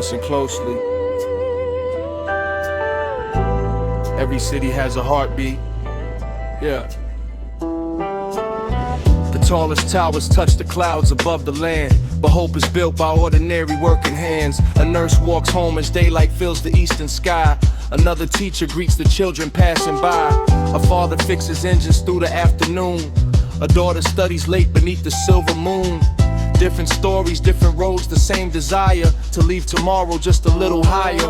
listen closely. Every city has a heartbeat. Yeah. The tallest towers touch the clouds above the land, but hope is built by ordinary working hands. A nurse walks home as daylight fills the eastern sky. Another teacher greets the children passing by. A father fixes engines through the afternoon. A daughter studies late beneath the silver moon. Different stories, different roads, the same desire to leave tomorrow just a little higher.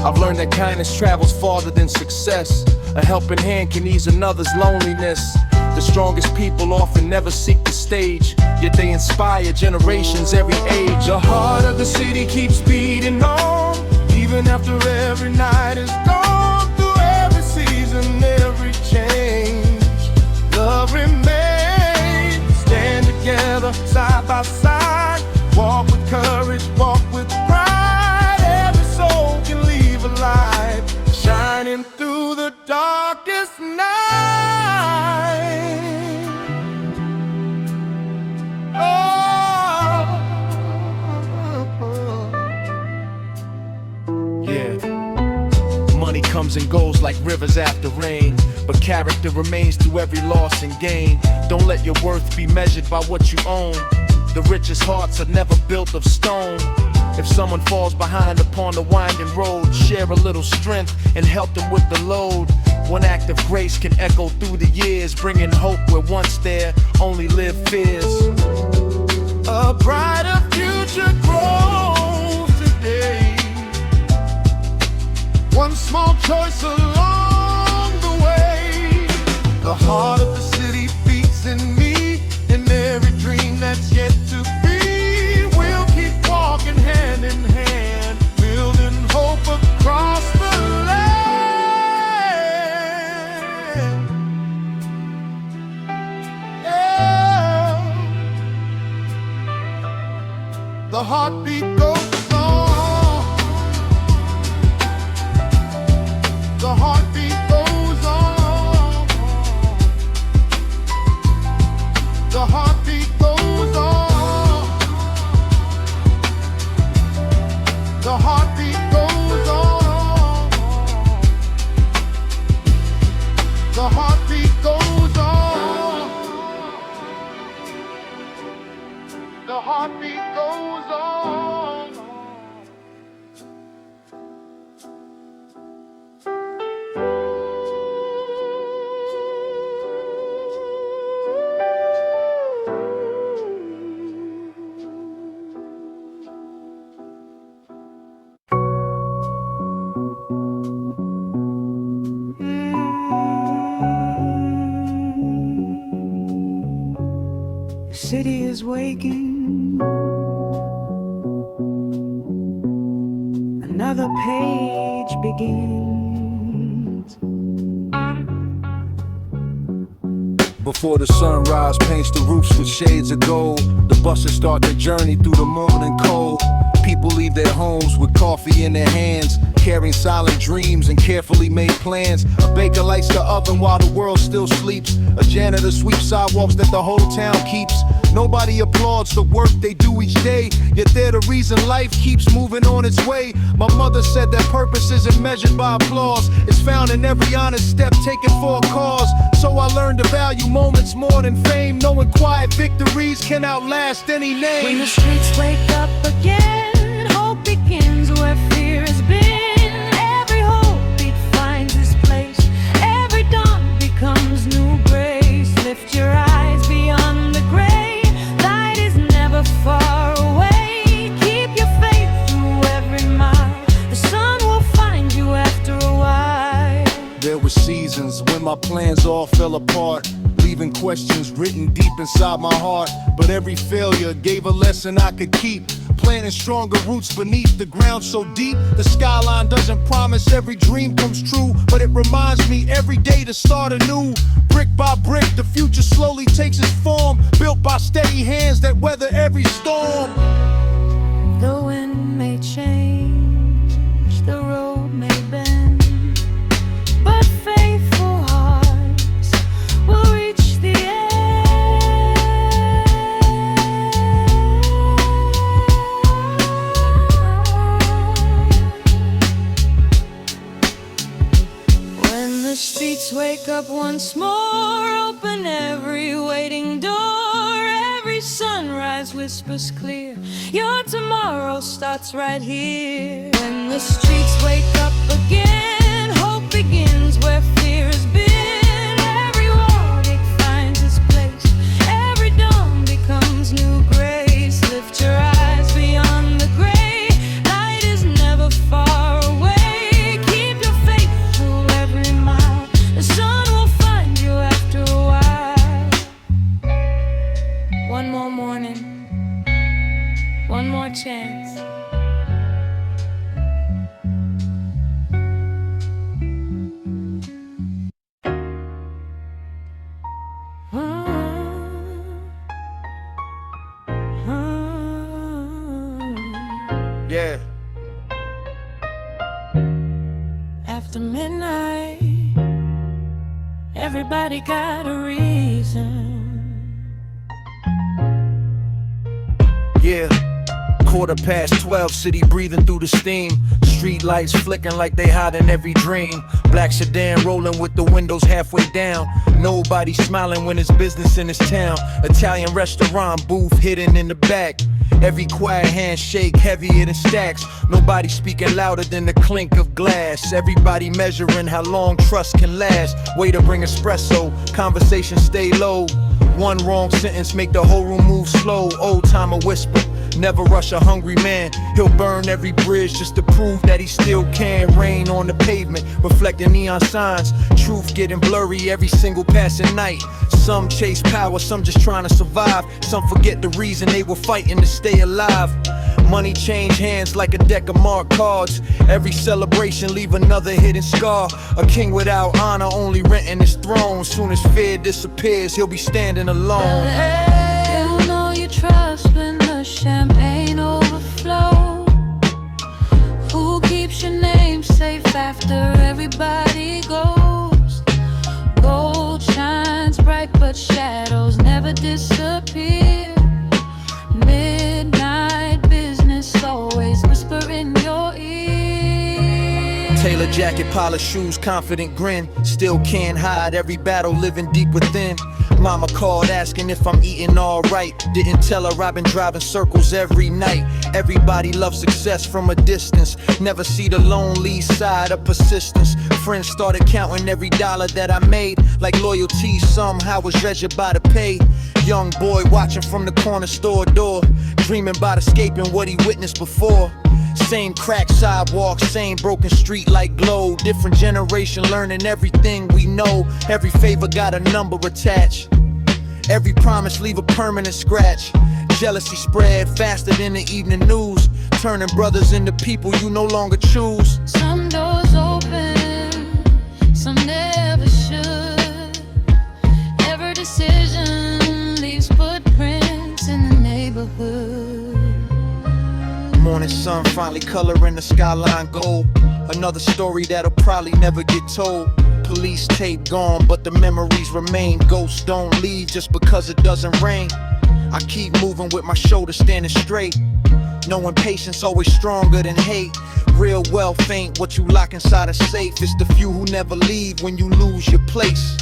I've learned that kindness travels farther than success. A helping hand can ease another's loneliness. The strongest people often never seek the stage, yet they inspire generations every age. The heart of the city keeps beating on, even after every night is gone. Through every season, every change, love remains. Stand together, side by side. Walk with courage, walk with pride. Every soul can leave a light, shining through the darkest night. Money comes and goes like rivers after rain, but character remains through every loss and gain. Don't let your worth be measured by what you own. The richest hearts are never built of stone. If someone falls behind upon the winding road, share a little strength and help them with the load. One act of grace can echo through the years, bringing hope where once there only lived fears. A brighter future grows today. One small choice along the way. The heart of the city beats in me, and every dream that's yet to be. We'll keep walking hand in hand, building hope across the land. Yeah. The heartbeat goes on. The heartbeat goes on. The heartbeat goes on. The heartbeat goes on. The heartbeat goes on. The heartbeat goes on. City is waking, another page begins. Before the sunrise paints the roofs with shades of gold, the buses start their journey through the morning cold. People leave their homes with coffee in their hands, carrying silent dreams and carefully made plans. A baker lights the oven while the world still sleeps. A janitor sweeps sidewalks that the whole town keeps. Nobody applauds the work they do each day, yet they're the reason life keeps moving on its way. My mother said that purpose isn't measured by applause, it's found in every honest step taken for a cause. So I learned to value moments more than fame, knowing quiet victories can outlast any name. When the streets wake up again, hope begins where fear has been. Every hope beat finds its place, every dawn becomes new grace. Lift your eyes beyond the gray, light is never far away. Keep your faith through every mile, the sun will find you after a while. There were seasons when my plans all fell apart, leaving questions written deep inside my heart. But every failure gave a lesson I could keep, planting stronger roots beneath the ground so deep. The skyline doesn't promise every dream comes true, but it reminds me every day to start anew. Brick by brick, the future slowly takes its form, built by steady hands that weather every storm. The wind may change, the road may bend, but faithful hearts will reach the end. streets wake up once more, open every waiting door. Every sunrise whispers clear, your tomorrow starts right here. When the streets wake up again, hope begins where fear has been. Every warning finds its place, every dawn becomes new grace. Lift your eyes beyond the gray, light is never far away. Keep your faith through every mile, the sun will find you after a while. One more morning, one more chance. Yeah. After midnight, everybody got a reason. Yeah. 12:15, city breathing through the steam. Street lights flicking like they hide in every dream. Black sedan rolling with the windows halfway down. Nobody smiling when it's business in this town. Italian restaurant booth hidden in the back. Every quiet handshake heavier than stacks. Nobody speaking louder than the clink of glass. Everybody measuring how long trust can last. Way to bring espresso, conversation stay low. One wrong sentence make the whole room move slow. Old timer whisper, never rush a hungry man. He'll burn every bridge just to prove that he still can. Rain on the pavement, reflecting neon signs. Truth getting blurry every single passing night. Some chase power, some just trying to survive. Some forget the reason they were fighting to stay alive. Money change hands like a deck of marked cards. Every celebration leave another hidden scar. A king without honor only renting his throne. Soon as fear disappears, he'll be standing alone. They'll know you trust when the champagne overflows. Who keeps your name safe after everybody goes? Gold shines bright but shadows never disappear. Midnight business always whisper in your ear. Tailor jacket, polished shoes, confident grin. Still can't hide every battle living deep within. Mama called asking if I'm eating alright. Didn't tell her I've been driving circles every night. Everybody loves success from a distance. Never see the lonely side of persistence. Friends started counting every dollar that I made. Like loyalty somehow was measured by the pay. Young boy watching from the corner store door, dreaming about escaping what he witnessed before. Same cracked sidewalk, same broken street light glow. Different generation learning everything we know. Every favor got a number attached. Every promise leave a permanent scratch. Jealousy spread faster than the evening news, turning brothers into people you no longer choose. Some doors open, some never should. Every decision leaves footprints in the neighborhood. Morning sun finally coloring the skyline gold. Another story that'll probably never get told. Police tape gone, but the memories remain. Ghosts don't leave just because it doesn't rain. I keep moving with my shoulders standing straight, knowing patience always stronger than hate. Real wealth ain't what you lock inside a safe. It's the few who never leave when you lose your place.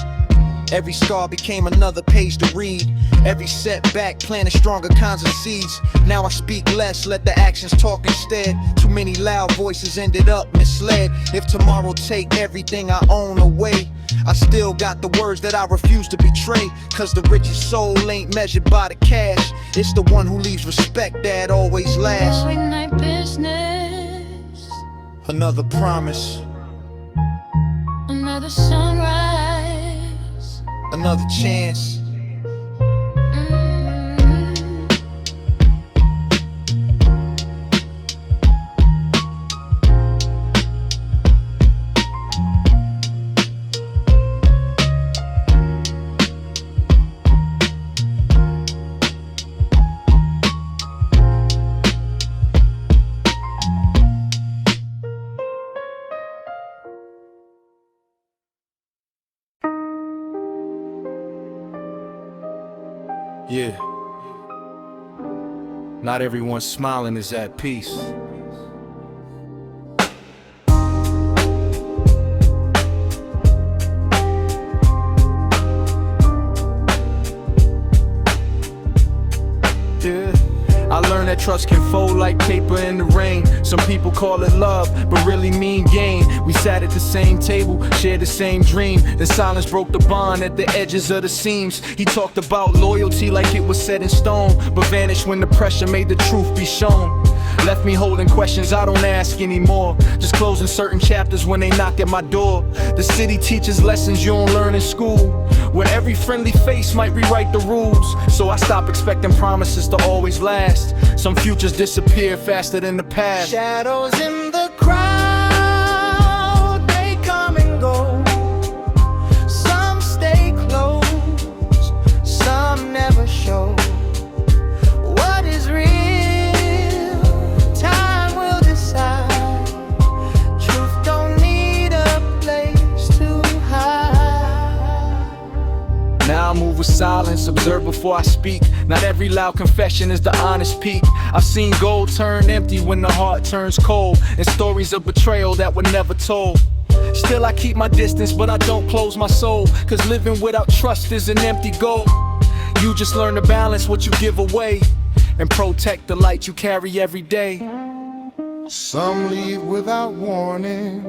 Every scar became another page to read. Every setback planted stronger kinds of seeds. Now I speak less, let the actions talk instead. Too many loud voices ended up misled. If tomorrow take everything I own away, I still got the words that I refuse to betray. Cause the richest soul ain't measured by the cash. It's the one who leaves respect that always lasts. Late night business, Another promise, another sunrise. another chance. Yeah. Not everyone smiling is at peace. trust can fold like paper in the rain. Some people call it love, but really mean gain. We sat at the same table, shared the same dream. The silence broke the bond at the edges of the seams. He talked about loyalty like it was set in stone, but vanished when the pressure made the truth be shown. Left me holding questions I don't ask anymore, just closing certain chapters when they knock at my door. The city teaches lessons you don't learn in school, where every friendly face might rewrite the rules. So I stopped expecting promises to always last. Some futures disappear faster than the past. Shadows in the crowd, they come and go. Some stay close, some never show what is real. Time will decide. Truth don't need a place to hide. Now I move with silence, observe before I speak. Not every loud confession is the honest peak. I've seen gold turn empty when the heart turns cold, and stories of betrayal that were never told. Still I keep my distance, but I don't close my soul, cause living without trust is an empty goal. You just learn to balance what you give away, and protect the light you carry every day. Some leave without warning,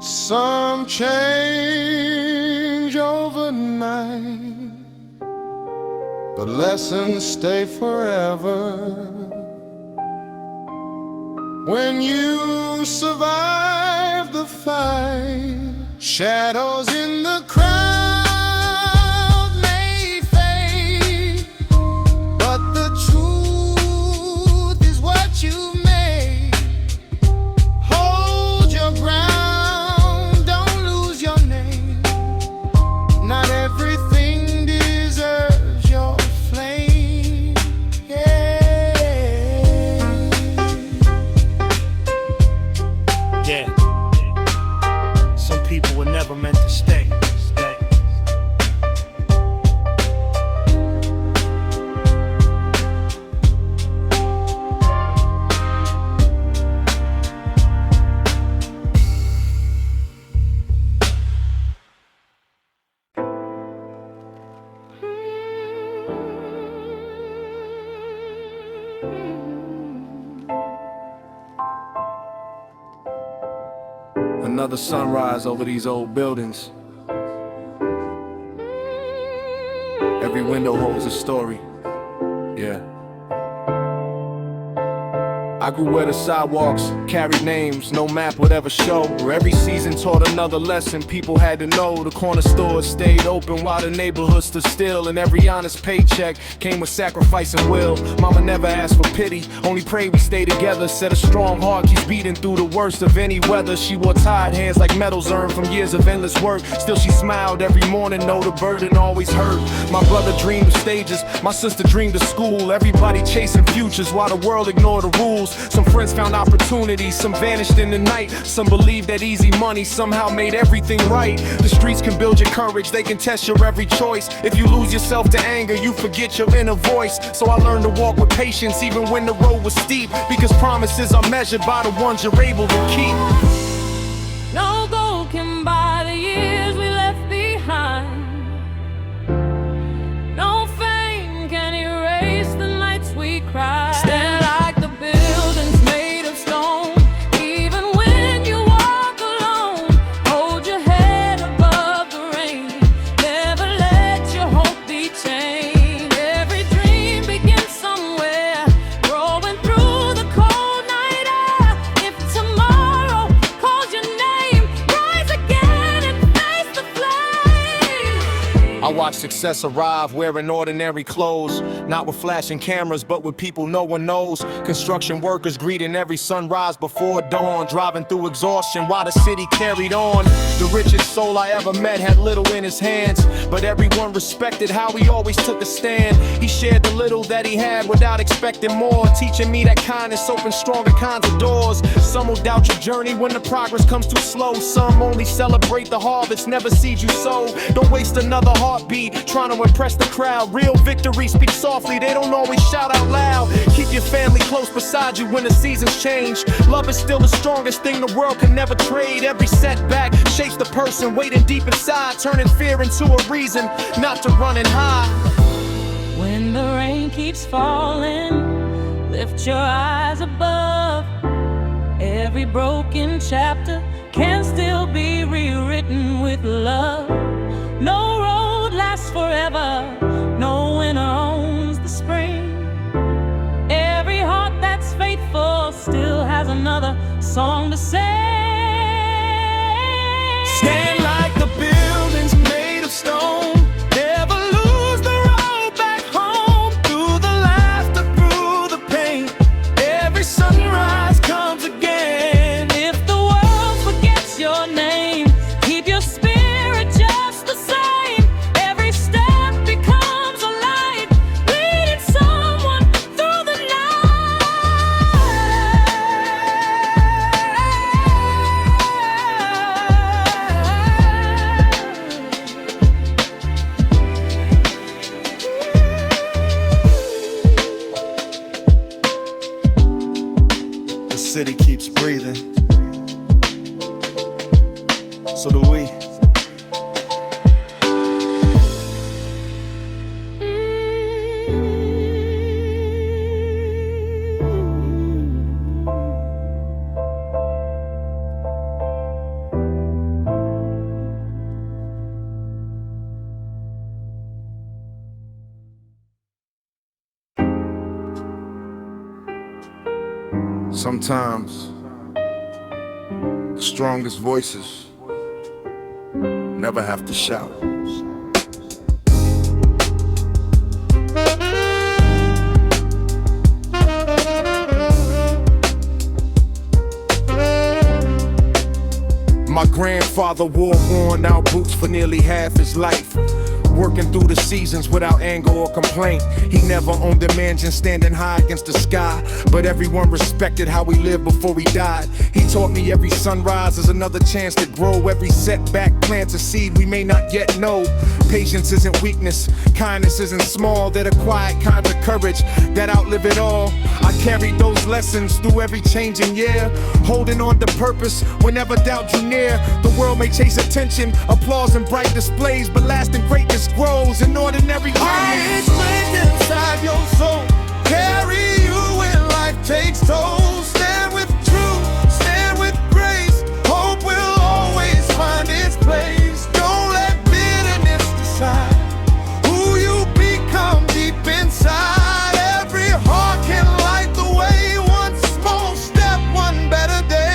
some change overnight, but lessons stay forever. When you survive the fight, shadows in the crowd may fade, but the truth is what you made. Hold your ground, don't lose your name. Not everything deserves your flame. Yeah. Some people were never meant to stay. Another sunrise over these old buildings. Every window holds a story. Yeah. I grew where the sidewalks carried names no map would ever show, where every season taught another lesson people had to know. The corner stores stayed open while the neighborhood stood still, and every honest paycheck came with sacrifice and will. Mama never asked for pity, only prayed we stay together. Said a strong heart keeps beating through the worst of any weather. She wore tired hands like metals earned from years of endless work. Still she smiled every morning, though the burden always hurt. My brother dreamed of stages, my sister dreamed of school. Everybody chasing futures while the world ignored the rules. Some friends found opportunities, some vanished in the night. Some believed that easy money somehow made everything right. The streets can build your courage, they can test your every choice. If you lose yourself to anger, you forget your inner voice. So I learned to walk with patience even when the road was steep, because promises are measured by the ones you're able to keep. No gold can buy the years we left behind. No fame can erase the nights we cried. Stand like the buildings made of stone. Even when you walk alone, hold your head above the rain. Never let your hope be chained. Every dream begins somewhere, growing through the cold night air. If tomorrow calls your name, rise again and face the flame. I watch success arrive wearing ordinary clothes, not with flashing cameras, but with people no one knows. Construction workers greeting every sunrise before dawn, driving through exhaustion while the city carried on. The richest soul I ever met had little in his hands, but everyone respected how he always took a stand. He shared the little that he had without expecting more, teaching me that kindness opens stronger kinds of doors. Some will doubt your journey when the progress comes too slow. Some only celebrate the harvest, never seeds you sow. Don't waste another heartbeat trying to impress the crowd. Real victory speaks softly, they don't always shout out loud. Keep your family close beside you when the seasons change. Love is still the strongest thing the world can never trade. Every setback shapes the person waiting deep inside, turning fear into a reason not to run and hide. When when the rain keeps falling, lift your eyes above. Every broken chapter can still be rewritten with love. No road lasts forever, no winter owns the spring. Every heart that's faithful still has another song to sing. Stand like the buildings made of stone. Never lose the road back home. Through the laughter, through the pain, every sunrise comes again. If the world forgets your name, keep your spirit just the same. Every step becomes a light, leading someone through the The city keeps breathing. So do we. Sometimes the strongest voices never have to shout. My grandfather wore worn out boots for nearly half his life, working through the seasons without anger or complaint. He never owned a mansion standing high against the sky, but everyone respected how he lived before he died. He taught me every sunrise is another chance to grow. Every setback plants a seed we may not yet know. Patience isn't weakness, kindness isn't small. They're the quiet kinds of courage that outlive it all. I carried those lessons through every changing year, holding on to purpose whenever doubt drew near. The world may chase attention, applause and bright displays, but lasting greatness grows in ordinary ways. Quiet strength inside your soul, carry you when life takes toll. Stand with truth, stand with grace. Hope will always find its place. Don't let bitterness decide who you become deep inside. Every heart can light the way. One small step, one better day.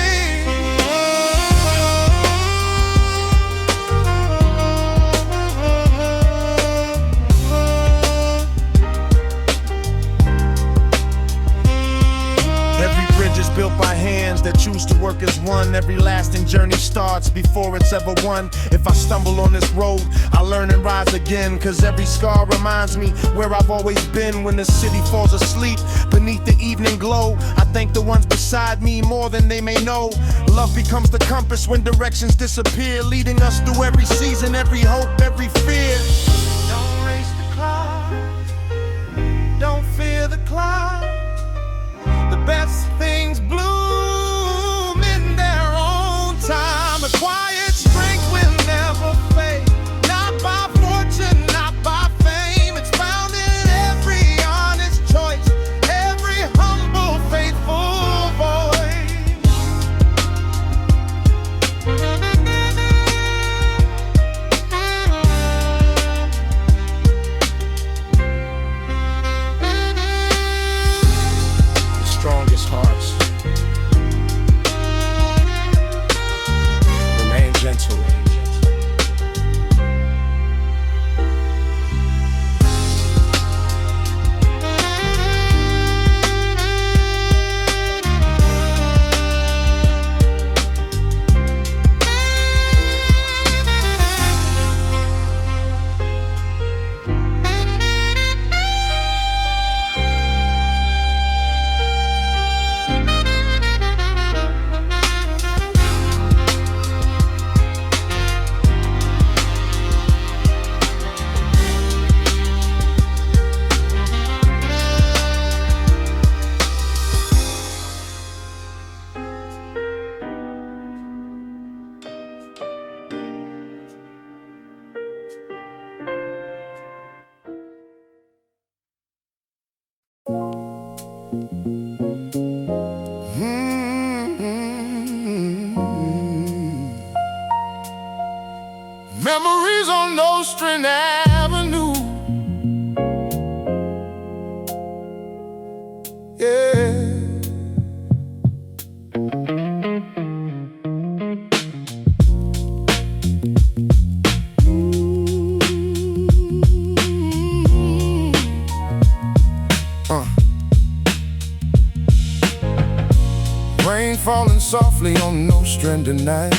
Built by hands that choose to work as one. Every lasting journey starts before it's ever won. If I stumble on this road, I learn and rise again, cause every scar reminds me where I've always been. When the city falls asleep beneath the evening glow, I thank the ones beside me more than they may know. Love becomes the compass when directions disappear, leading us through every season, every hope, every fear. Don't race the clock, don't fear the cloud. The best things bloom in their own time. A quiet strength will never fade, not by fortune, not by fame. It's found in every honest choice, every humble, faithful voice. Nostrand Avenue. Yeah. Rain falling softly on Nostrand tonight,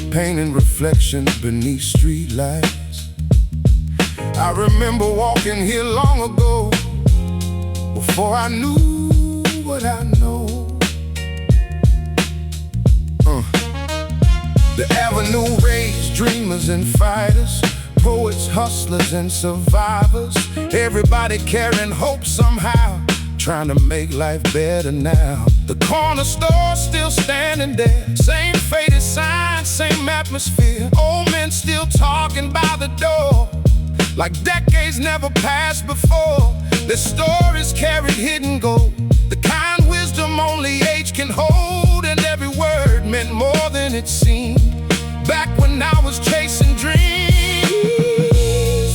painting reflections beneath streetlights. I remember walking here long ago, before I knew what I know. The avenue raised dreamers and fighters, poets, hustlers, and survivors. Everybody carrying hope somehow, trying to make life better now. The corner store still standing there, same faded sign, same atmosphere. Old men still talking by the door, like decades never passed before. Their stories carried hidden gold, the kind wisdom only age can hold. And every word meant more than it seemed, back when I was chasing dreams.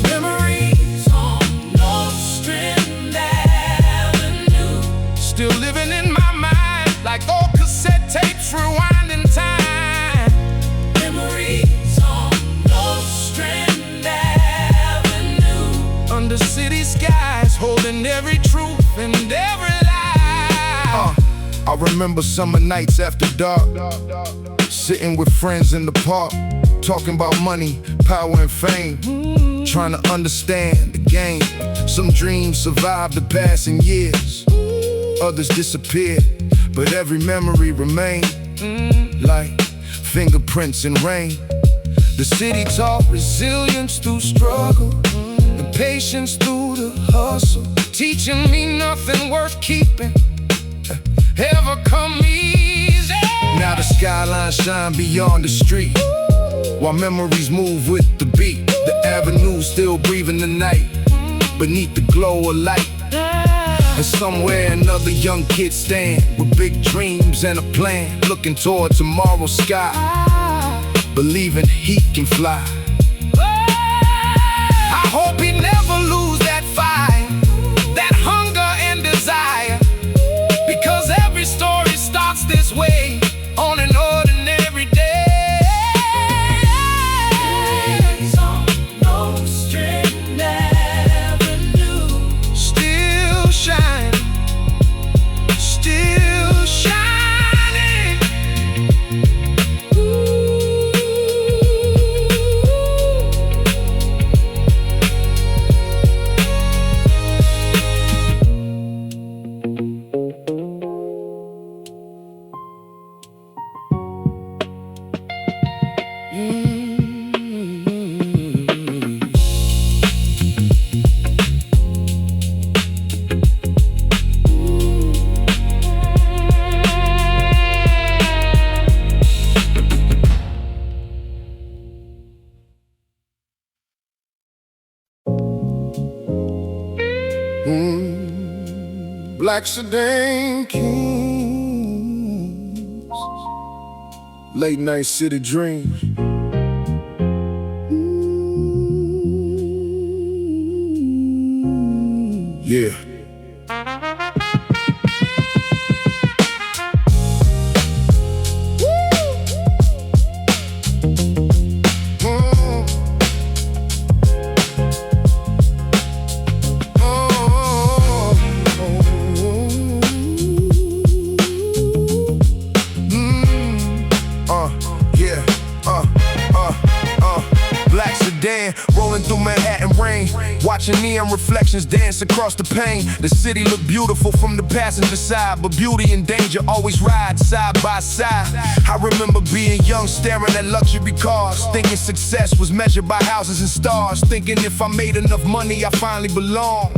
Memories on Nostrand Avenue, still living in my mind, like old cassette tapes rewinding time. Memories on Nostrand Avenue, under city skies, holding every truth and every lie. I remember summer nights after dark, sitting with friends in the park, talking about money, power, and fame, trying to understand the game. Some dreams survived the passing years, others disappeared, but every memory remained, like fingerprints in rain. The city taught resilience through struggle, and patience through the hustle, teaching me nothing worth keeping ever come easy. Now the skyline shine beyond the street, while memories move with the beat. The avenue still breathing the night, beneath the glow of light. And somewhere another young kid stand, with big dreams and a plan, looking toward tomorrow's sky, believing he can fly. I hope he never lose that fire, that hunger and desire, because every story starts this way, on an ordinary day. On Nostrand Avenue, still shining, still shining. Black sedan kings, late night city dreams. Yeah. Rolling through Manhattan rain, watching neon reflections dance across the pane. The city looked beautiful from the passenger side, but beauty and danger always ride side by side. I remember being young, staring at luxury cars, thinking success was measured by houses and stars, thinking if I made enough money I finally belong.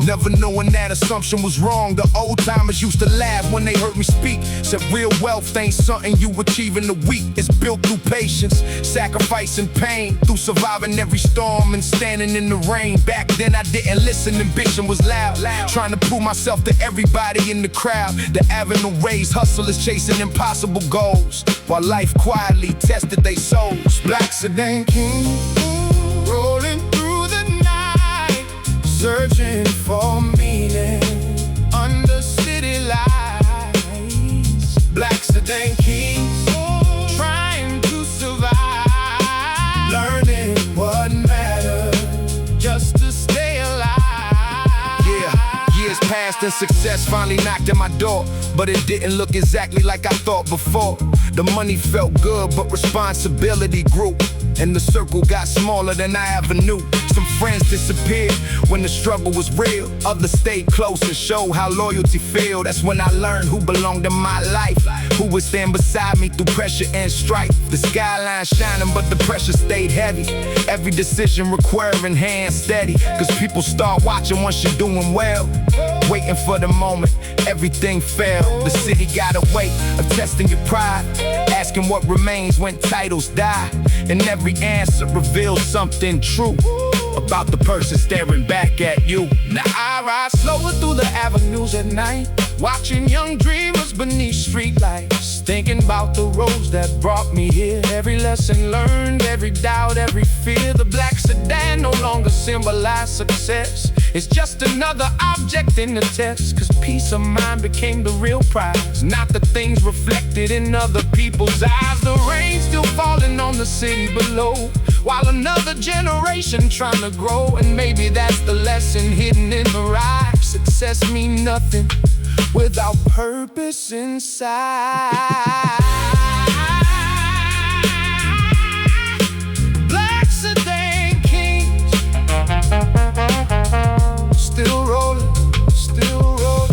Never knowing that assumption was wrong. The old timers used to laugh when they heard me speak, said real wealth ain't something you achieve in a week. It's built through patience, sacrifice, and pain, through surviving every storm and standing in in the rain. Back then I didn't listen, ambition was loud. Trying to prove myself to everybody in the crowd. The avenue raised hustlers chasing impossible goals, while life quietly tested their souls. Black sedan king, rolling through the night, searching for meaning under city lights. Black sedan kings, trying to survive, learning what mattered just to stay alive. Yeah, years passed and success finally knocked at my door, but it didn't look exactly like I thought before. The money felt good, but responsibility grew, and the circle got smaller than I ever knew. Some friends disappeared when the struggle was real. Others stayed close and showed how loyalty feel. That's when I learned who belonged in my life, who would stand beside me through pressure and strife. The skyline shining, but the pressure stayed heavy. Every decision requiring hands steady, cause people start watching once you're doing well. Waiting for the moment, everything failed. The city got a way of testing your pride, asking what remains when titles die. And every answer reveals something true about the person staring back at you. Now I ride slower through the avenues at night, watching young dreamers beneath streetlights, thinking about the roads that brought me here. Every lesson learned, every doubt, every fear. The black sedan no longer symbolized success, it's just another object in the test. Cause peace of mind became the real prize, not the things reflected in other people's eyes. The rain still falling on the city below, while another generation trying to grow. And maybe that's the lesson hidden in the ride. Success mean nothing without purpose inside. Black sedan kings, still rolling, still rolling.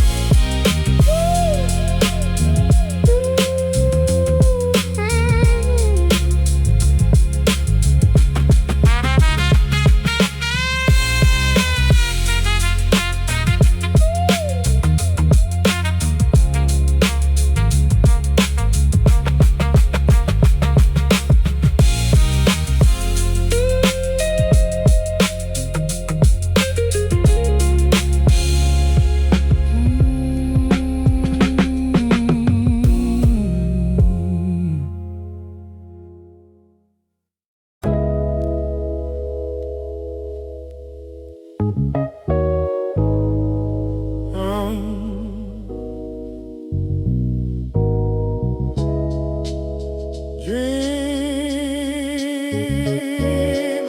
Dream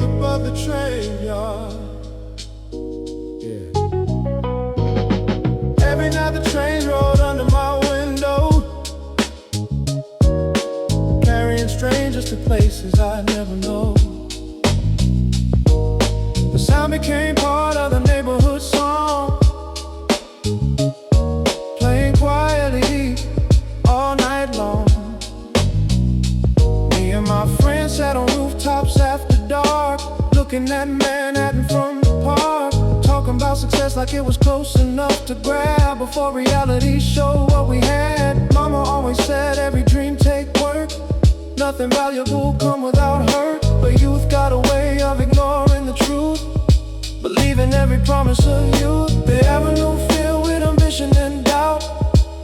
above the train yard. Yeah. Every night the trains rolled under my window, carrying strangers to places I never know. The sound became part of the neighborhood song, playing quietly all night long. Me and my friends sat on rooftops after dark, looking at Manhattan from the park, talking about success like it was close enough to grab before reality showed what we had. Mama always said every dream take work, nothing valuable come without hurt. But youth got a way of ignoring the truth, believing every promise of youth. The avenue filled with ambition and doubt,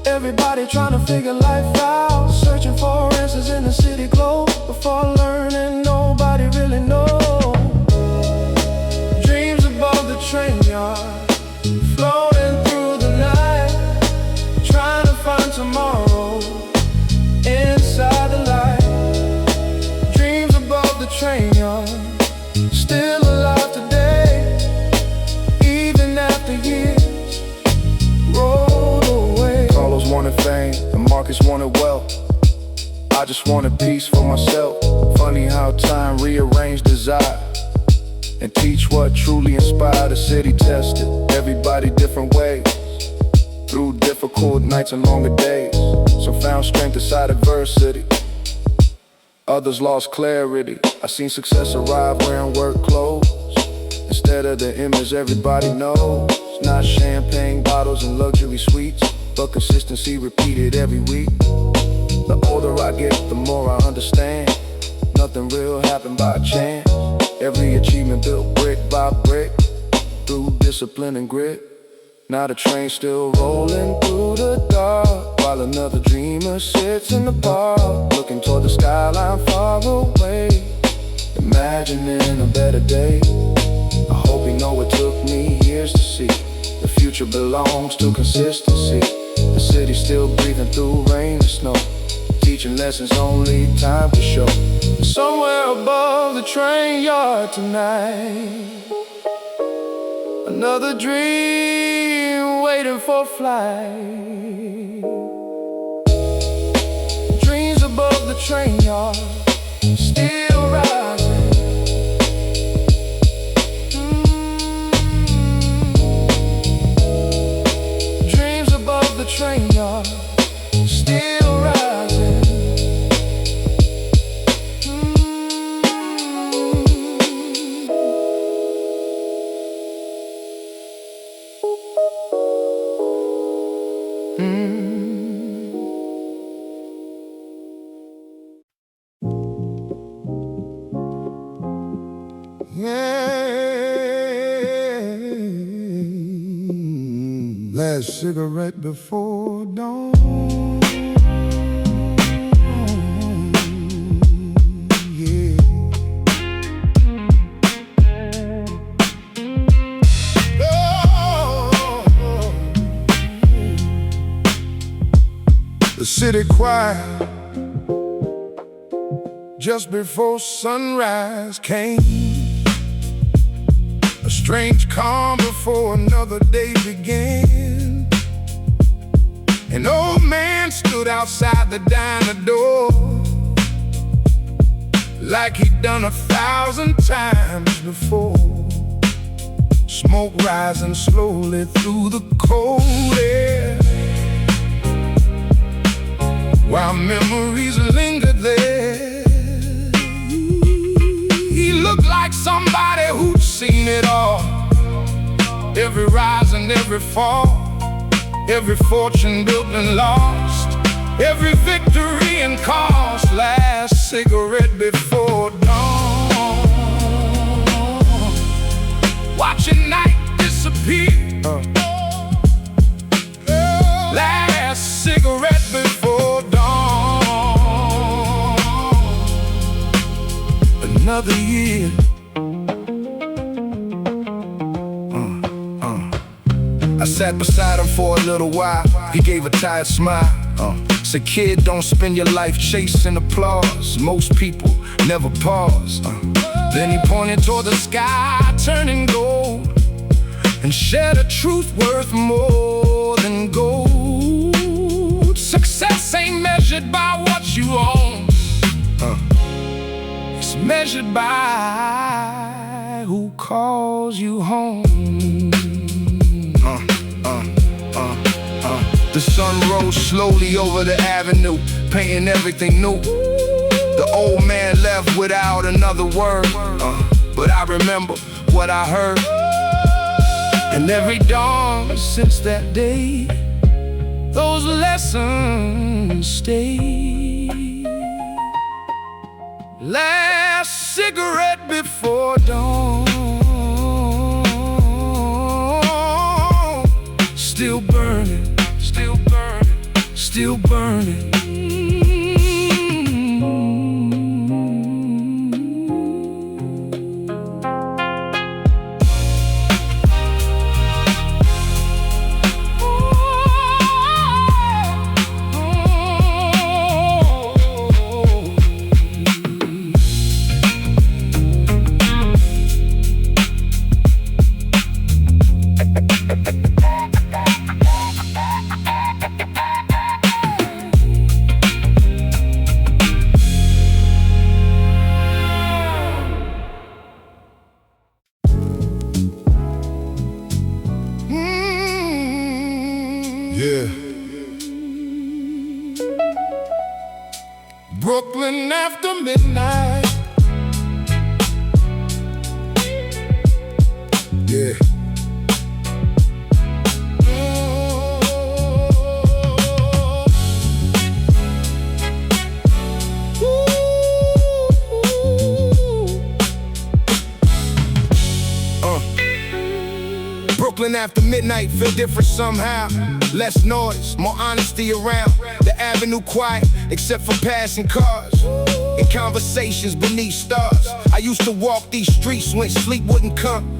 everybody trying to figure life out, searching for answers in the city glow. Before learning, nobody really knows. Dreams above the train yard, floating through the night, trying to find tomorrow inside the light. Dreams above the train yard, still alive today, even after years rolled away. Carlos wanted fame, the Marcus wanted wealth. I just wanted peace for myself. Funny how time rearranged desire and teach what truly inspired. The city tested everybody different ways, through difficult nights and longer days. Some found strength inside adversity, others lost clarity. I seen success arrive wearing work clothes instead of the image everybody knows. Not champagne bottles and luxury suites, but consistency repeated every week. The older I get, the more I understand, nothing real happened by chance. Every achievement built brick by brick through discipline and grit. Now the train's still rolling through the dark, while another dreamer sits in the park, looking toward the skyline far away, imagining a better day. I hope you know it took me years to see. The future belongs to consistency. The city's still breathing through rain and snow, teaching lessons only time can show. Somewhere above the train yard tonight, another dream waiting for flight. Dreams above the train yard, still rising. Dreams above the train yard, still rising. Last cigarette before dawn. Yeah. Oh. The city choir just before sunrise came. A strange calm before another day began. An old man stood outside the diner door, like he'd done 1,000 times before. Smoke rising slowly through the cold air, while memories lingered there. He looked like somebody who'd seen it all, every rise and every fall, every fortune built and lost, every victory and cost. Last cigarette before dawn, watching night disappear. Last cigarette before dawn, another year. I sat beside him for a little while. He gave a tired smile. Said, kid, don't spend your life chasing applause. Most people never pause. Then he pointed toward the sky, turning gold, and shared a truth worth more than gold. Success ain't measured by what you own. It's measured by who calls you home. The sun rose slowly over the avenue, painting everything new. The old man left without another word, but I remember what I heard. And every dawn since that day, those lessons stay. Last cigarette before dawn, still burning, still burning, still burning. Yeah. Brooklyn after midnight. Yeah. Brooklyn after midnight feel different somehow. Less noise, more honesty around. The avenue quiet, except for passing cars and conversations beneath stars. I used to walk these streets when sleep wouldn't come,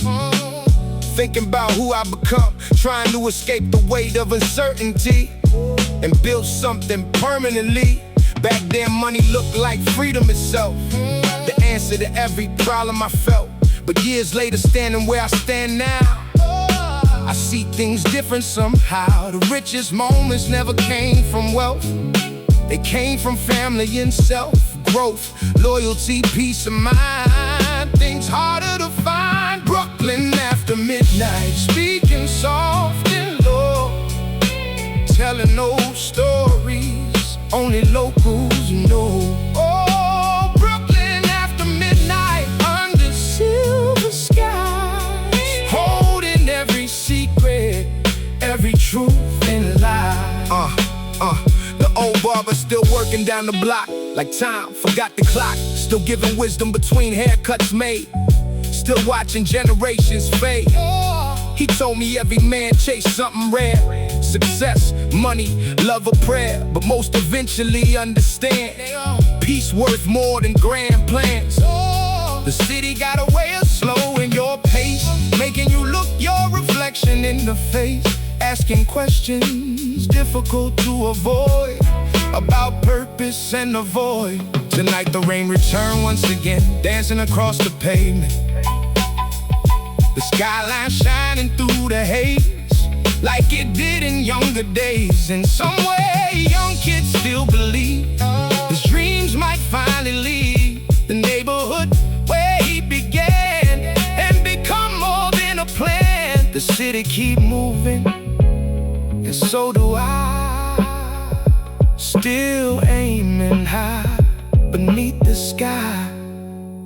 thinking about who I become, trying to escape the weight of uncertainty and build something permanently. Back then money looked like freedom itself, the answer to every problem I felt. But years later, standing where I stand now, I see things different somehow. The richest moments never came from wealth, they came from family and self-growth, loyalty, peace of mind. Things harder to find. Brooklyn after midnight, speaking soft and low, telling old stories only locals know. Oh, Brooklyn after midnight, under silver skies, holding every secret, every truth and lie. The old barber still working down the block, like time forgot the clock. Still giving wisdom between haircuts made, still watching generations fade. He told me every man chase something rare, success, money, love, or prayer, but most eventually understand peace worth more than grand plans. The city got a way of slowing your pace, making you look your reflection in the face, asking questions difficult to avoid, about purpose and the void. Tonight the rain returned once again, dancing across the pavement, the skyline shining through the haze, like it did in younger days. In some way, young kids still believe his dreams might finally leave the neighborhood where he began and become more than a plan. The city keep moving, and so do I, still aiming high beneath the sky.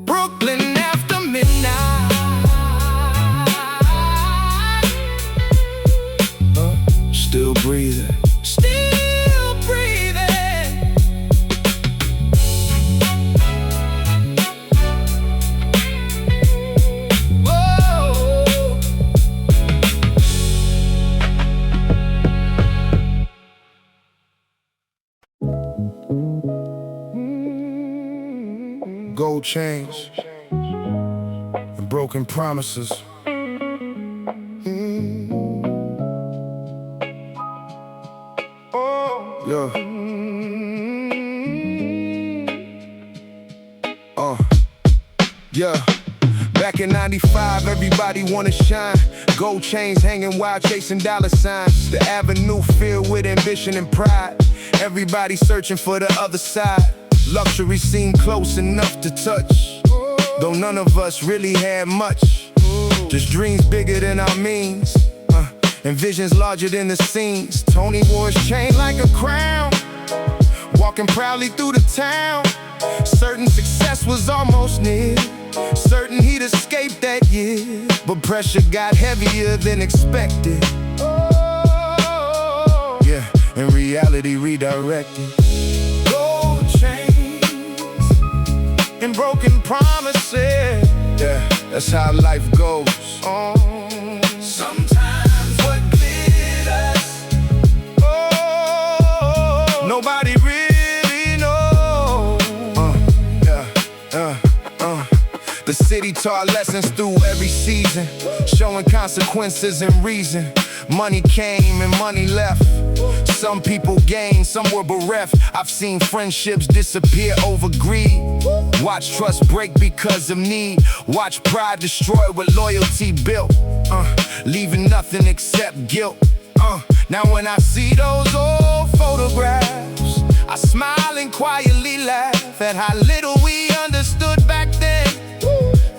Brooklyn after midnight, still breathing, still breathing. Whoa. Gold chains and broken promises. Yeah. Yeah. Back in '95, everybody wanna shine. Gold chains hanging while chasing dollar signs. The avenue filled with ambition and pride. Everybody searching for the other side. Luxury seemed close enough to touch, though none of us really had much. Just dreams bigger than our means, and visions larger than the scenes. Tony wore his chain like a crown, walking proudly through the town. Certain success was almost near, certain he'd escape that year. But pressure got heavier than expected, yeah, and reality redirected. Gold chains and broken promises, yeah, that's how life goes. Sometimes what glitters, nobody really knows. The city taught lessons through every season, showing consequences and reason. Money came and money left. Some people gained, some were bereft. I've seen friendships disappear over greed, watch trust break because of need, watch pride destroy what loyalty built, leaving nothing except guilt. Now when I see those old photographs, I smile and quietly laugh at how little we understood back then,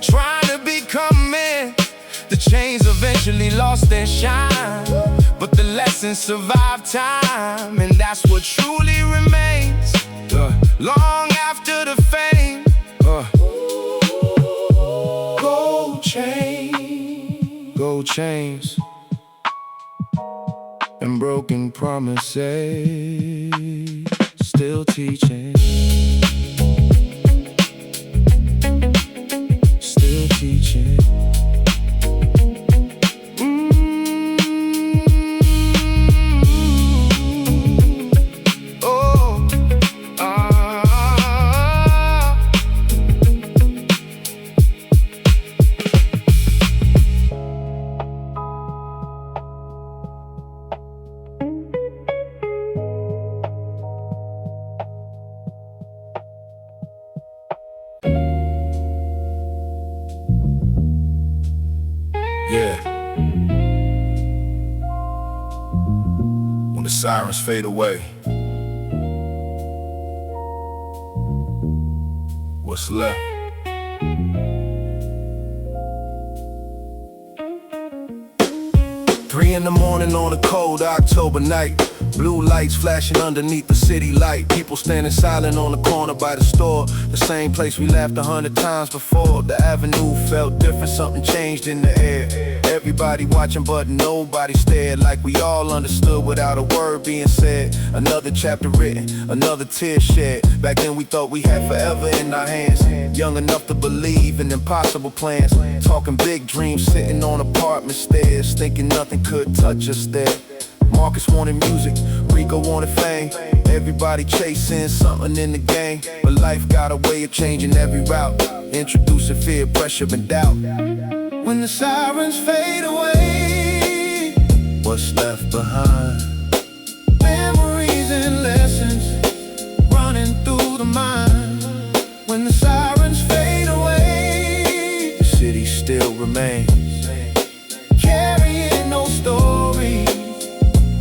trying to become men. The chains eventually lost their shine, but the lessons survived time, and that's what truly remains, long after the fame. Gold chains and broken promises, still teaching, still teaching. sirens fade away, what's left? Three in the morning on a cold October night. Blue lights flashing underneath the city light. People standing silent on the corner by the store. The same place we laughed 100 times before. The avenue felt different, something changed in the air. Everybody watching but nobody stared. Like we all understood without a word being said. Another chapter written, another tear shed. Back then we thought we had forever in our hands. Young enough to believe in impossible plans. Talking big dreams, sitting on apartment stairs, thinking nothing could touch us there. Marcus wanted music, Rico wanted fame. Everybody chasing something in the game. But life got a way of changing every route, introducing fear, pressure, and doubt. When the sirens fade away, what's left behind? Memories and lessons running through the mind. When the sirens fade away, the city still remains, carrying no story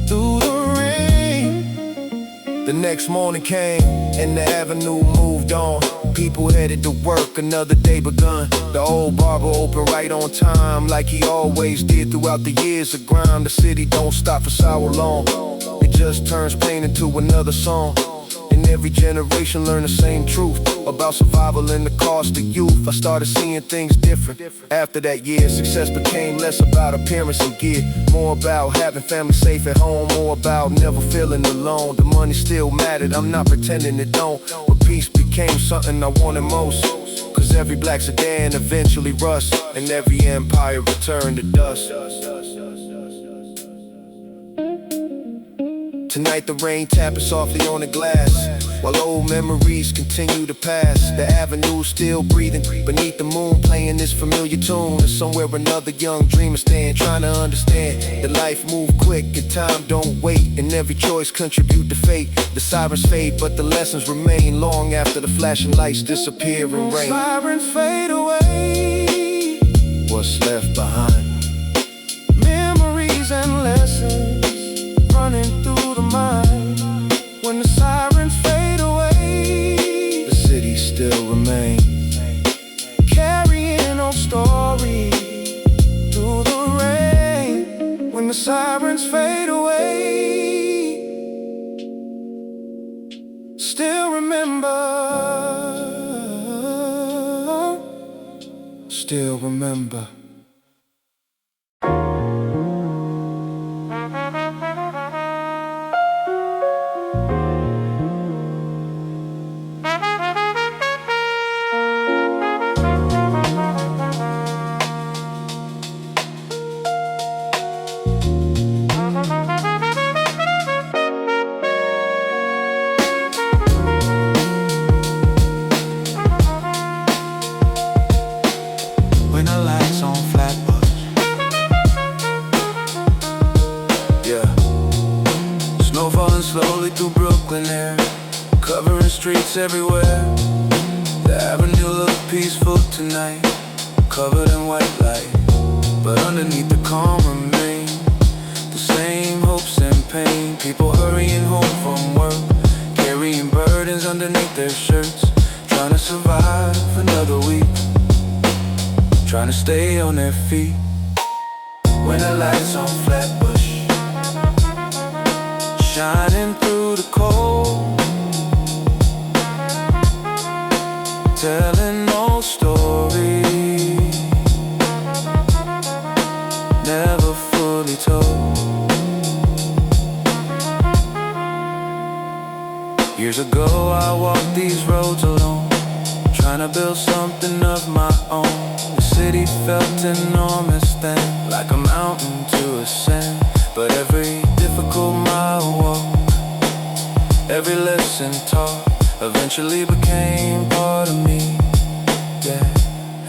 through the rain. The next morning came and the avenue moved on. People headed to work, another day begun. The old barber opened right on time, like he always did throughout the years of grime. The city don't stop for so long, it just turns pain into another song. And every generation learn the same truth about survival and the cost of youth. I started seeing things different after that year. Success became less about appearance and gear, more about having family safe at home, more about never feeling alone. The money still mattered, I'm not pretending it don't, but peace became something I wanted most. Cause every black sedan eventually rust, and every empire returned to dust. Tonight the rain tapping softly on the glass, while old memories continue to pass. The avenue's still breathing beneath the moon, playing this familiar tune. And somewhere another young dreamer stand, trying to understand that life move quick and time don't wait, and every choice contribute to fate. The sirens fade but the lessons remain long after the flashing lights disappear in rain. Sirens fade away, what's left behind? Memories and lessons running through the mind. When the sirens fade away, the city still remains, carrying on story through the rain. When the sirens fade away, still remember, still remember. Slowly through Brooklyn air, covering streets everywhere. The avenue looked peaceful tonight, covered in white light, but underneath the calm remain the same hopes and pain. People hurrying home from work, carrying burdens underneath their shirts, trying to survive another week, trying to stay on their feet. When the lights on Flatbush, shining through the cold, telling no story, never fully told. Years ago I walked these roads alone, trying to build something of my own. The city felt enormous then, like a mountain to ascend. But every difficult mile walk, every lesson taught, eventually became part of me, yeah,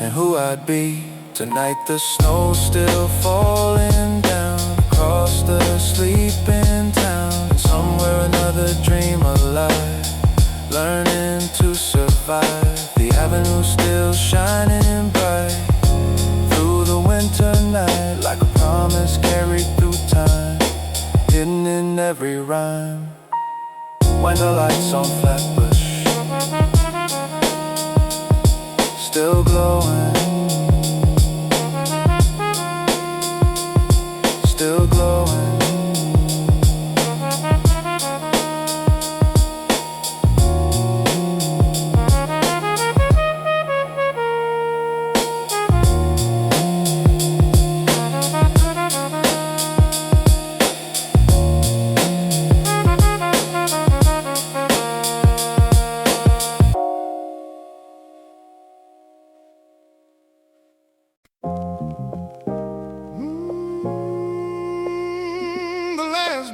and who I'd be. Tonight the snow's still falling down across the sleeping town, and somewhere another dream alive, learning to survive. The avenue's still shining bright winter night, like a promise carried through time, hidden in every rhyme. When the lights on Flatbush still glowing, still glowing.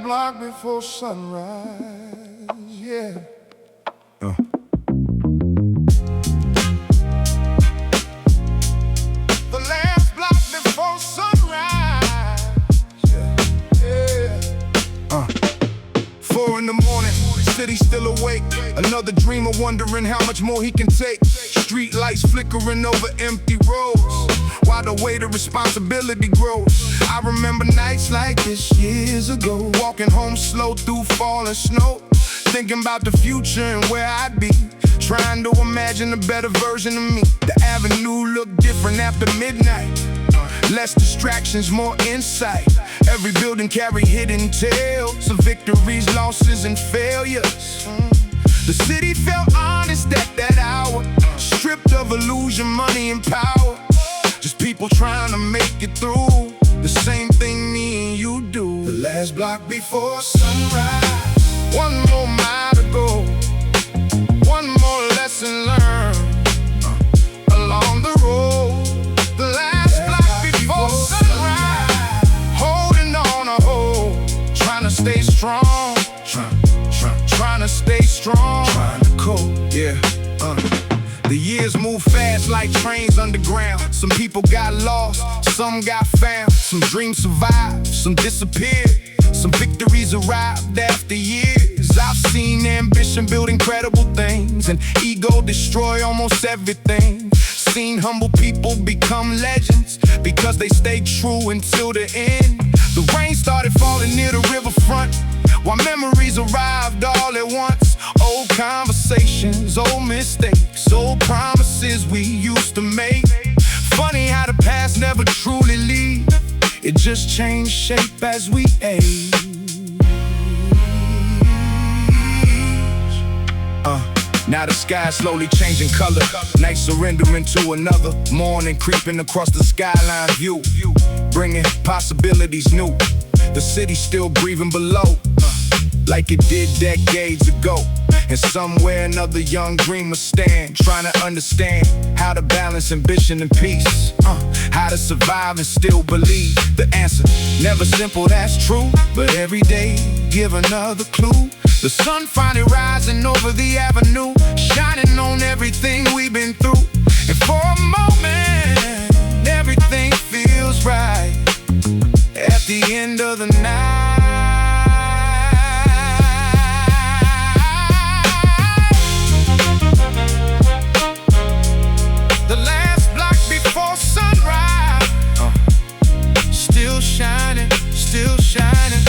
Block before sunrise, yeah. The last block before sunrise, yeah. 4 in the morning, city still awake. Another dreamer wondering how much more he can take. Street lights flickering over empty roads, while the weight of responsibility grows. I remember nights like this years ago, walking home slow through falling snow, thinking about the future and where I'd be, trying to imagine a better version of me. The avenue looked different after midnight, less distractions, more insight. Every building carried hidden tales of victories, losses, and failures. The city felt honest at that hour, stripped of illusion, money, and power. Just people trying to make it through the same thing me and you do. The last block before sunrise, one more mile to go, one more lesson learned along the road. The last block before sunrise, holding on a hold, trying to stay strong, trying to stay strong, trying to cope, yeah. The years move fast like trains underground. Some people got lost, some got found. Some dreams survived, some disappeared. Some victories arrived after years. I've seen ambition build incredible things, and ego destroy almost everything. Seen humble people become legends because they stayed true until the end. The rain started falling near the riverfront, while memories arrived all at once. Old conversations, old mistakes, old promises we used to make. Funny how the past never truly leaves, it just changed shape as we age. Now the sky slowly changing color, night surrendering to another morning, creeping across the skyline view, bringing possibilities new. The city still breathing below, like it did decades ago. And somewhere another young dreamer stand, trying to understand how to balance ambition and peace, how to survive and still believe. The answer, never simple, that's true, but every day give another clue. The sun finally rising over the avenue, shining on everything we've been through. And for a moment, everything feels right at the end of the night. The last block before sunrise, still shining, still shining.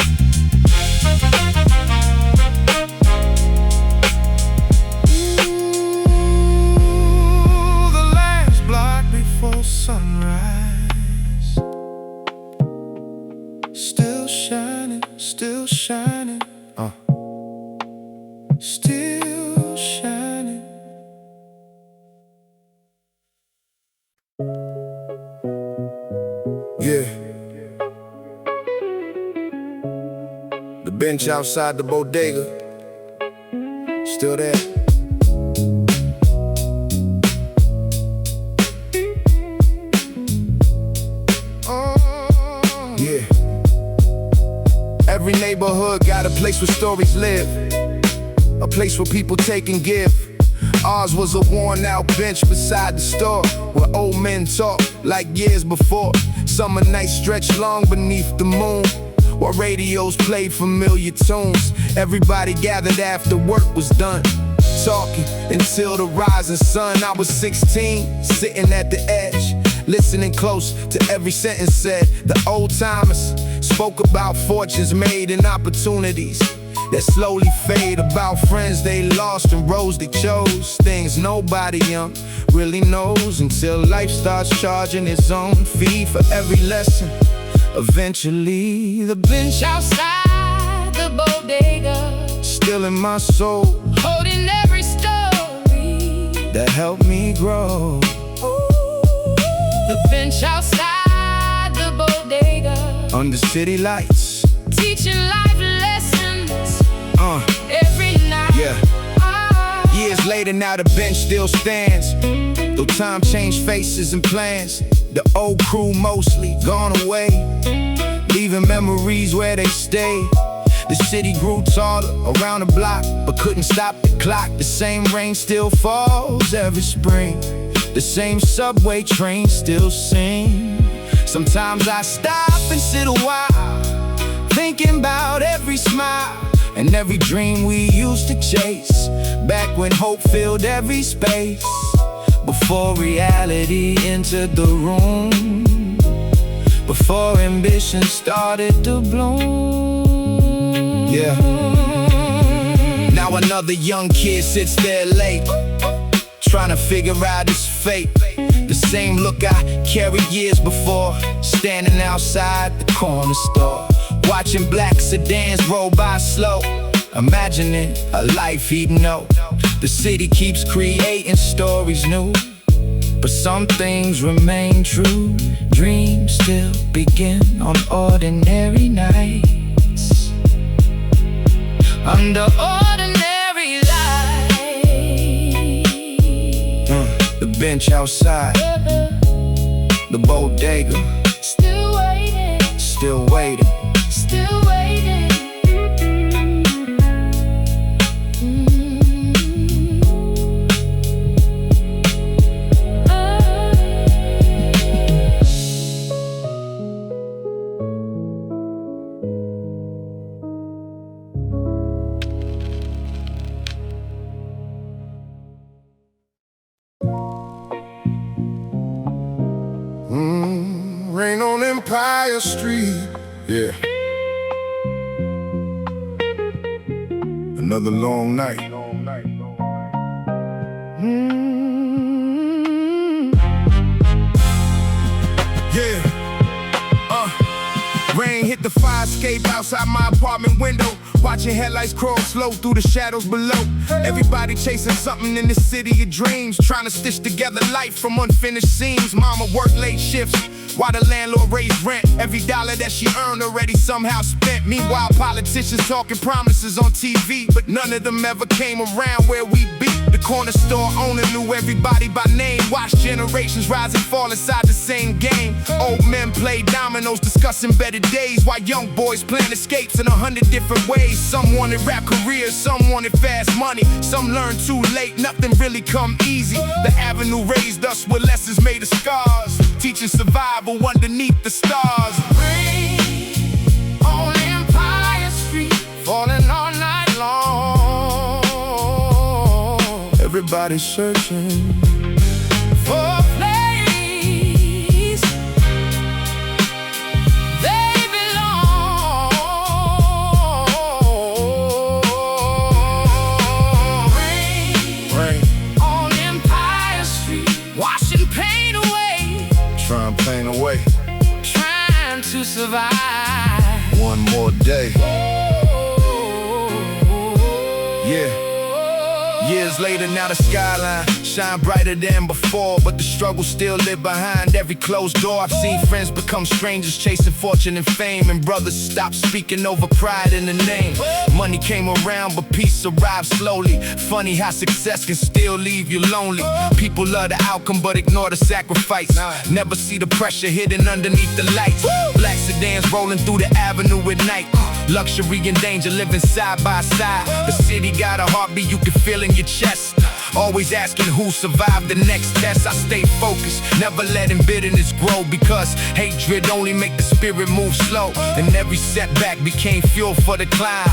Ooh, the last block before sunrise, still shining, still shining, still shining. Yeah. The bench outside the bodega, still there. Yeah. Every neighborhood got a place where stories live, a place where people take and give. Ours was a worn out bench beside the store, where old men talk like years before. Summer nights stretched long beneath the moon, while radios played familiar tunes. Everybody gathered after work was done, talking until the rising sun. I was 16, sitting at the edge, listening close to every sentence said. The old timers Spoke about fortunes made and opportunities that slowly fade, about friends they lost and roads they chose, things nobody young really knows, until life starts charging its own fee for every lesson. Eventually the bench Outside the bodega, still in my soul, holding every story that helped me grow. The bench outside the bodega, Under city lights, teaching life lessons every night. yeah. Years later now the bench still stands, though time changed faces and plans. The old crew mostly gone away, leaving memories where they stay. The city grew taller around the block, but couldn't stop the clock. The same rain still falls every spring, the same subway trains still sing. Sometimes I stop and sit a while, thinking about every smile and every dream we used to chase, back when hope filled every space, before reality entered the room, before ambition started to bloom. Yeah. Now another young kid sits there late, trying to figure out his fate. The same look I carried years before, standing outside the corner store, watching black sedans roll by slow, imagining a life he'd know. The city keeps creating stories new, but some things remain true. Dreams still begin on ordinary nights, under ordinary lights. The bench outside the bodega, Still waiting, still waiting. still waiting. Rain on Empire Street, yeah. Another long night. Yeah. Rain hit the fire escape outside my apartment window, watching headlights crawl slow through the shadows below. Everybody chasing something in this city of dreams, trying to stitch together life from unfinished scenes. Mama worked late shifts while the landlord raised rent. Every dollar that she earned already somehow spent. Meanwhile, politicians talking promises on TV, but none of them ever came around where we be. The corner store owner knew everybody by name, watched generations rise and fall inside the same game. Old men played dominoes, discussing better days, while young boys plan escapes in 100 different ways. Some wanted rap careers, some wanted fast money, some learned too late, nothing really come easy. The avenue raised us with lessons made of scars, teaching survival underneath the stars. Rain on Empire Street, Falling all night long, everybody's searching for a place they belong. rain, On Empire Street, washing pain away, trying pain away. trying to survive. One more day, yeah. Years later, now the skyline shine brighter than before, but the struggle still live behind every closed door. I've seen friends become strangers, chasing fortune and fame, and brothers stop speaking over pride in the name. Money came around, but peace arrived slowly. Funny how success can still leave you lonely. People love the outcome, but ignore the sacrifice. Never see the pressure hidden underneath the lights. Black sedans rolling through the avenue at night. Luxury and danger living side by side. The city got a heartbeat you can feel in your chest. Always asking who survived the next test. I stay focused, never letting bitterness grow, because hatred only make the spirit move slow. And every setback became fuel for the climb.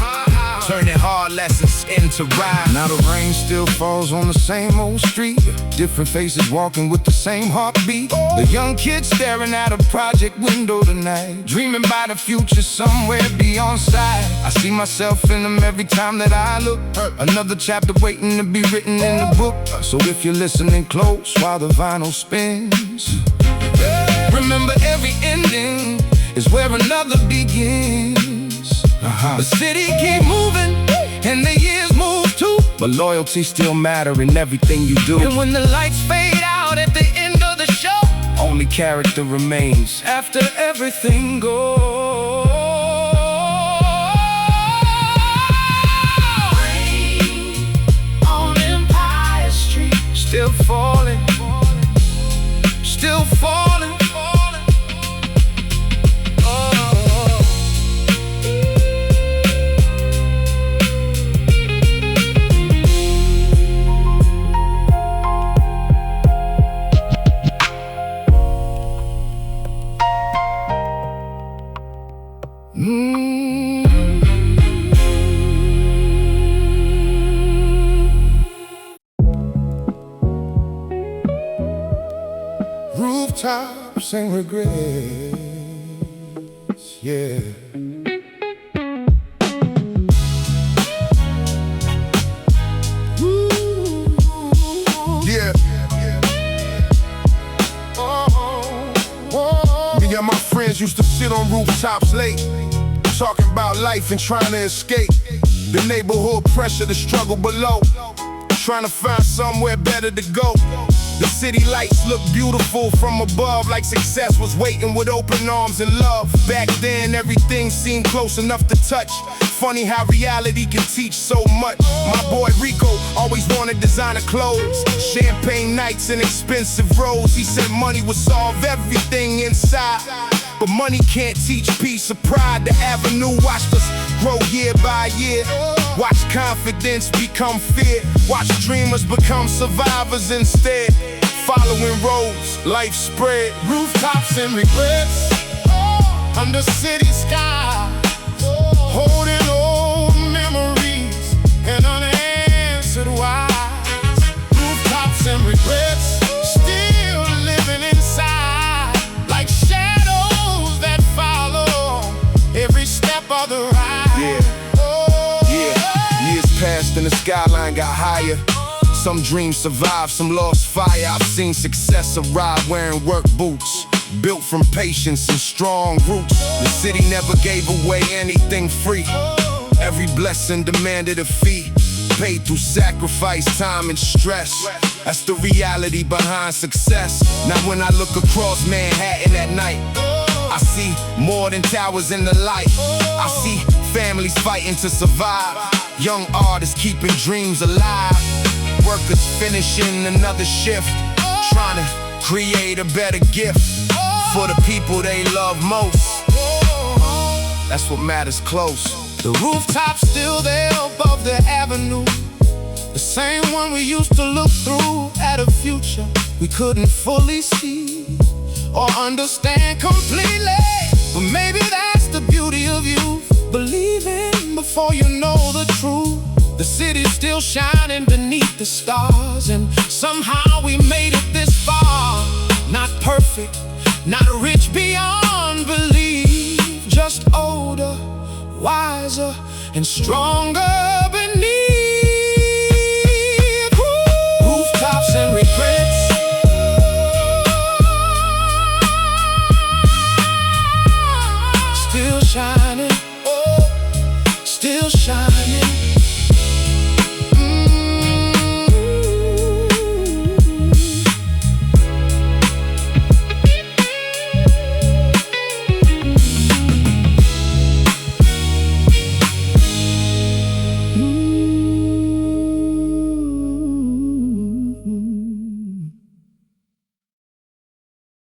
turning hard lessons into rhyme. Now the rain still falls on the same old street, different faces walking with the same heartbeat. The young kids staring out a project window tonight, dreaming about a future somewhere beyond sight. I see myself in them every time that I look, another chapter waiting to be written in the book. So if you're listening close while the vinyl spins, remember every ending is where another begins. The city keep moving and the years move too, but loyalty still matter in everything you do. And when the lights fade out at the end of the show, only character remains after everything goes. Rain on Empire Street, still falling, still falling. Rooftops and regrets, yeah. Yeah. Me and my friends used to sit on rooftops late, talking about life and trying to escape the neighborhood pressure, the struggle below, trying to find somewhere better to go. The city lights look beautiful from above, like success was waiting with open arms and love. Back then, everything seemed close enough to touch. Funny how reality can teach so much. My boy Rico always wanted designer clothes, champagne nights and expensive roads. He said money would solve everything inside, but money can't teach peace or pride. The avenue watched us grow year by year, watch confidence become fear, watch dreamers become survivors instead. Following roads, life spread. Rooftops and regrets, under city sky, holding old memories and unanswered whys. Rooftops and regrets, still living inside, like shadows that follow every step of the ride. Years passed and the skyline got higher. Some dreams survived, some lost fire. I've seen success arrive wearing work boots, built from patience and strong roots. The city never gave away anything free. Every blessing demanded a fee, paid through sacrifice, time and stress. That's the reality behind success. Now when I look across Manhattan at night, I see more than towers in the light. I see families fighting to survive, young artists keeping dreams alive, workers finishing another shift, trying to create a better gift for the people they love most. That's what matters close. The rooftop's still there above the avenue, the same one we used to look through at a future we couldn't fully see or understand completely. But maybe that's the beauty of youth, believing before you know the truth. The city's still shining beneath the stars, and somehow we made it this far. Not perfect, not rich beyond belief, just older, wiser, and stronger.